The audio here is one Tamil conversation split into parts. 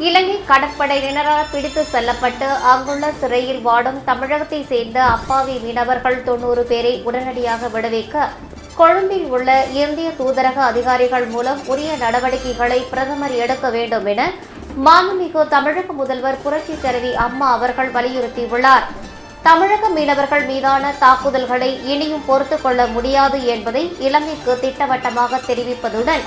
இலங்கை கடற்படையினரால் பிடித்து செல்லப்பட்டு அங்குள்ள சிறையில் வாடும் தமிழகத்தை சேர்ந்த அப்பாவி மீனவர்கள் 90 பேரை உடனடியாக விடுவிக்க கொழும்பில் உள்ள இந்திய தூதரக அதிகாரிகள் மூலம் உரிய நடவடிக்கைகளை பிரதமர் எடுக்க வேண்டும் என மாண்புமிகு தமிழக முதல்வர் புரட்சித் தலைவி அம்மா அவர்கள் வலியுறுத்தியுள்ளார். தமிழக மீனவர்கள் மீதான தாக்குதல்களை இனியும் பொறுத்துக் கொள்ள முடியாது என்பதை இலங்கைக்கு திட்டவட்டமாக தெரிவிப்பதுடன்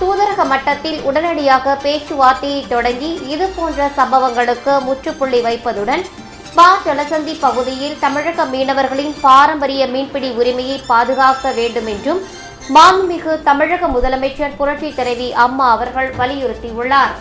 தூதரக மட்டத்தில் உடனடியாக பேச்சுவார்த்தையை தொடங்கி இதுபோன்ற சம்பவங்களுக்கு முற்றுப்புள்ளி வைப்பதுடன் ஜலசந்தி பகுதியில் தமிழக மீனவர்களின் பாரம்பரிய மீன்பிடி உரிமையை பாதுகாக்க வேண்டும் என்றும் மாண்புமிகு தமிழக முதலமைச்சர் புரட்சித் தலைவி அம்மா அவர்கள் வலியுறுத்தியுள்ளார்.